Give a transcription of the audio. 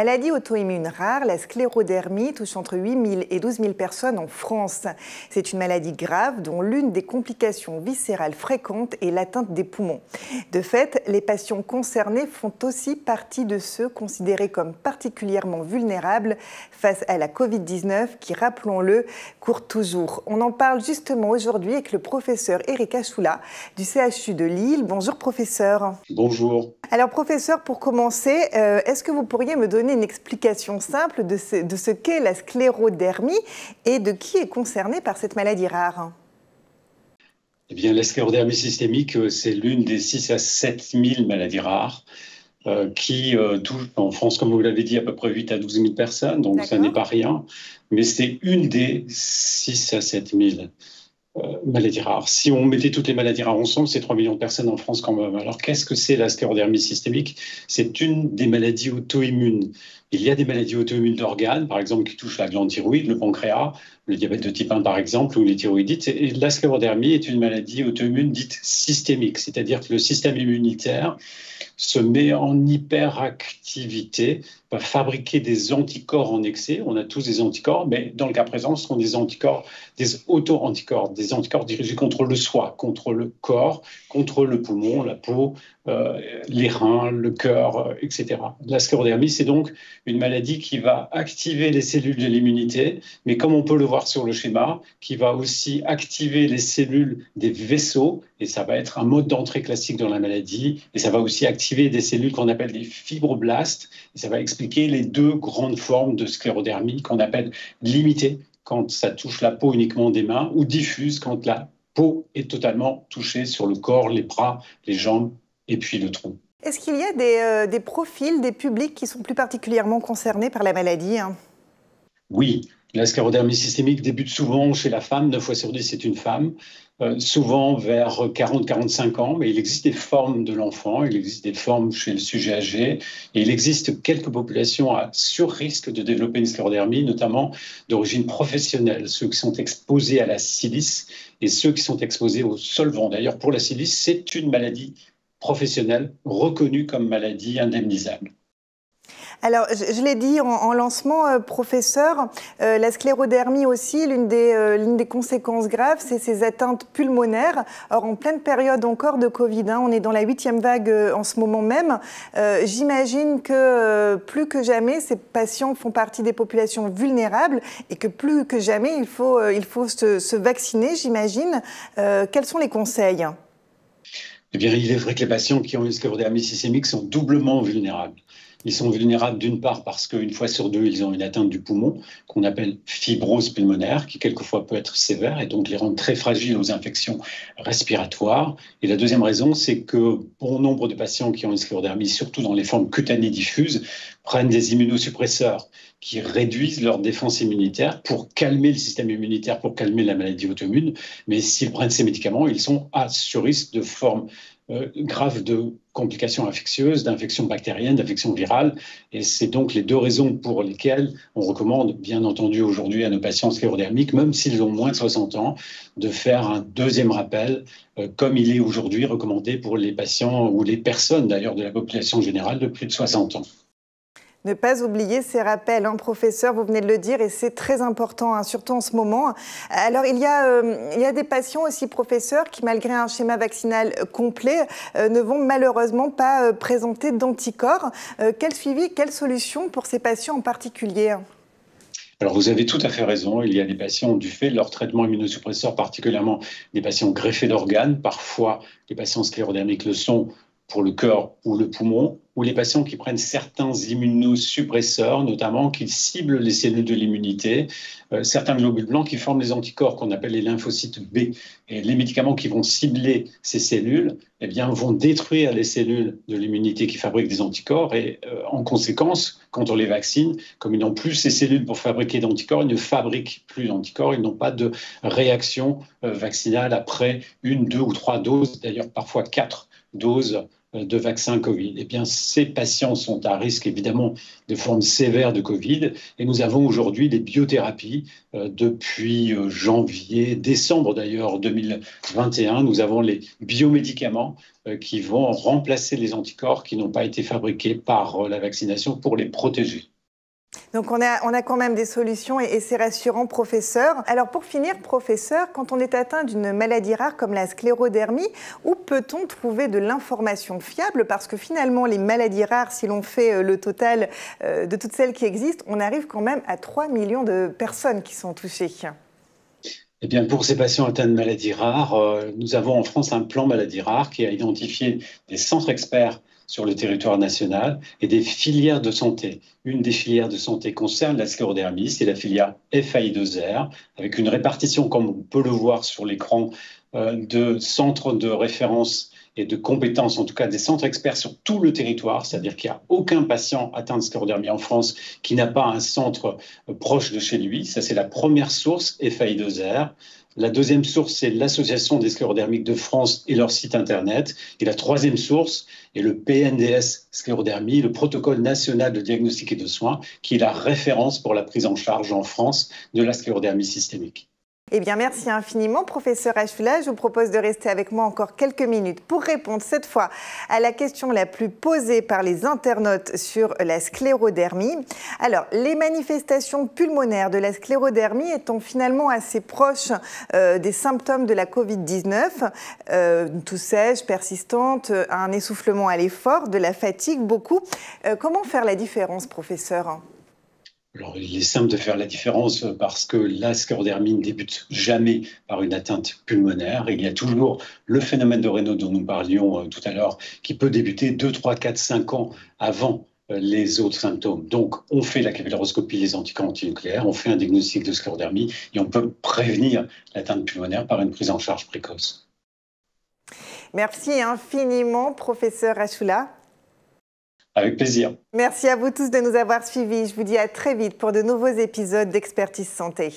Maladie auto-immune rare, la sclérodermie touche entre 8 000 et 12 000 personnes en France. C'est une maladie grave dont l'une des complications viscérales fréquentes est l'atteinte des poumons. De fait, les patients concernés font aussi partie de ceux considérés comme particulièrement vulnérables face à la Covid-19 qui, rappelons-le, court toujours. On en parle justement aujourd'hui avec le professeur Éric Achoula du CHU de Lille. Bonjour professeur. Bonjour. Alors professeur, pour commencer, est-ce que vous pourriez me donner une explication simple de ce qu'est la sclérodermie et de qui est concerné par cette maladie rare? Eh bien, la sclérodermie systémique, c'est l'une des 6 à 7 000 maladies rares qui touchent en France, comme vous l'avez dit, à peu près 8 à 12 000 personnes, donc ça n'est pas rien, mais c'est une des 6 à 7 000 maladies rares. Si on mettait toutes les maladies rares ensemble, c'est 3 millions de personnes en France quand même. Alors, qu'est-ce que c'est la sclérodermie systémique? C'est une des maladies auto-immunes. Il y a des maladies auto-immunes d'organes, par exemple, qui touchent la glande thyroïde, le pancréas, le diabète de type 1, par exemple, ou les thyroïdites. Et la sclérodermie est une maladie auto-immune dite systémique, c'est-à-dire que le système immunitaire se met en hyperactivité, va fabriquer des anticorps en excès. On a tous des anticorps, mais dans le cas présent, ce sont des anticorps, des auto-anticorps, des anticorps dirigés contre le soi, contre le corps, contre le poumon, la peau, les reins, le cœur, etc. La sclérodermie, c'est donc une maladie qui va activer les cellules de l'immunité, mais comme on peut le voir sur le schéma, qui va aussi activer les cellules des vaisseaux, et ça va être un mode d'entrée classique dans la maladie, et ça va aussi activer des cellules qu'on appelle des fibroblastes, et ça va expliquer les deux grandes formes de sclérodermie qu'on appelle limitée, quand ça touche la peau uniquement des mains, ou diffuse quand la peau est totalement touchée sur le corps, les bras, les jambes, et puis le tronc. Est-ce qu'il y a des profils, des publics qui sont plus particulièrement concernés par la maladie? Oui, la sclérodermie systémique débute souvent chez la femme, 9 fois sur 10 c'est une femme, souvent vers 40-45 ans, mais il existe des formes de l'enfant, il existe des formes chez le sujet âgé, et il existe quelques populations à sur-risque de développer une sclérodermie, notamment d'origine professionnelle, ceux qui sont exposés à la silice et ceux qui sont exposés au solvant. D'ailleurs, pour la silice, c'est une maladie professionnelle reconnue comme maladie indemnisable. Alors, je l'ai dit en lancement, professeur, la sclérodermie aussi, l'une des conséquences graves, c'est ces atteintes pulmonaires. Or, en pleine période encore de Covid, on est dans la 8e vague en ce moment même. J'imagine que plus que jamais, ces patients font partie des populations vulnérables et que plus que jamais, il faut se vacciner, j'imagine. Quels sont les conseils ? Eh bien, il est vrai que les patients qui ont une sclérodermie systémique sont doublement vulnérables. Ils sont vulnérables d'une part parce qu'une fois sur deux, ils ont une atteinte du poumon qu'on appelle fibrose pulmonaire, qui quelquefois peut être sévère et donc les rend très fragiles aux infections respiratoires. Et la deuxième raison, c'est que bon nombre de patients qui ont une sclérodermie, surtout dans les formes cutanées diffuses, prennent des immunosuppresseurs qui réduisent leur défense immunitaire pour calmer le système immunitaire, pour calmer la maladie auto-immune. Mais s'ils prennent ces médicaments, ils sont à sur-risque de formes graves de complications infectieuses, d'infections bactériennes, d'infections virales. Et c'est donc les deux raisons pour lesquelles on recommande, bien entendu, aujourd'hui à nos patients sclérodermiques, même s'ils ont moins de 60 ans, de faire un deuxième rappel, comme il est aujourd'hui recommandé pour les patients ou les personnes d'ailleurs de la population générale de plus de 60 ans. Ne pas oublier ces rappels, professeur, vous venez de le dire, et c'est très important, surtout en ce moment. Alors, il y a des patients aussi, professeur, qui, malgré un schéma vaccinal complet, ne vont malheureusement pas présenter d'anticorps. Quel suivi, quelle solution pour ces patients en particulier ? Alors, vous avez tout à fait raison. Il y a des patients, du fait de leur traitement immunosuppresseur, particulièrement des patients greffés d'organes. Parfois, les patients sclérodermiques le sont pour le cœur ou le poumon, ou les patients qui prennent certains immunosuppresseurs, notamment qui ciblent les cellules de l'immunité, certains globules blancs qui forment les anticorps qu'on appelle les lymphocytes B. Et les médicaments qui vont cibler ces cellules eh bien, vont détruire les cellules de l'immunité qui fabriquent des anticorps et en conséquence, quand on les vaccine, comme ils n'ont plus ces cellules pour fabriquer d'anticorps, ils ne fabriquent plus d'anticorps, ils n'ont pas de réaction vaccinale après 1, 2 ou 3 doses, d'ailleurs parfois 4 doses de vaccin Covid. Eh bien, ces patients sont à risque évidemment de formes sévères de Covid et nous avons aujourd'hui des biothérapies depuis janvier, décembre d'ailleurs 2021. Nous avons les biomédicaments qui vont remplacer les anticorps qui n'ont pas été fabriqués par la vaccination pour les protéger. Donc on a quand même des solutions et c'est rassurant, professeur. Alors pour finir, professeur, quand on est atteint d'une maladie rare comme la sclérodermie, où peut-on trouver de l'information fiable? Parce que finalement, les maladies rares, si l'on fait le total de toutes celles qui existent, on arrive quand même à 3 millions de personnes qui sont touchées. Eh bien, pour ces patients atteints de maladies rares, nous avons en France un plan maladies rares qui a identifié des centres experts sur le territoire national et des filières de santé. Une des filières de santé concerne la sclérodermie, c'est la filière FAI2R, avec une répartition, comme on peut le voir sur l'écran, de centres de référence et de compétences, en tout cas des centres experts sur tout le territoire, c'est-à-dire qu'il n'y a aucun patient atteint de sclérodermie en France qui n'a pas un centre proche de chez lui. Ça, c'est la première source, FAI2R. La deuxième source, c'est l'Association des sclérodermiques de France et leur site internet. Et la troisième source est le PNDS sclérodermie, le protocole national de diagnostic et de soins, qui est la référence pour la prise en charge en France de la sclérodermie systémique. Eh bien, merci infiniment, professeur Achula. Je vous propose de rester avec moi encore quelques minutes pour répondre cette fois à la question la plus posée par les internautes sur la sclérodermie. Alors, les manifestations pulmonaires de la sclérodermie étant finalement assez proches des symptômes de la Covid-19, une toux sèche, persistante, un essoufflement à l'effort, de la fatigue, beaucoup. Comment faire la différence, professeur ? Alors, il est simple de faire la différence parce que la sclérodermie ne débute jamais par une atteinte pulmonaire. Il y a toujours le phénomène de Raynaud dont nous parlions tout à l'heure qui peut débuter 2, 3, 4, 5 ans avant les autres symptômes. Donc, on fait la capillaroscopie, les anticorps antinucléaires, on fait un diagnostic de sclérodermie et on peut prévenir l'atteinte pulmonaire par une prise en charge précoce. Merci infiniment, professeur Achula. Avec plaisir. Merci à vous tous de nous avoir suivis. Je vous dis à très vite pour de nouveaux épisodes d'Expertise Santé.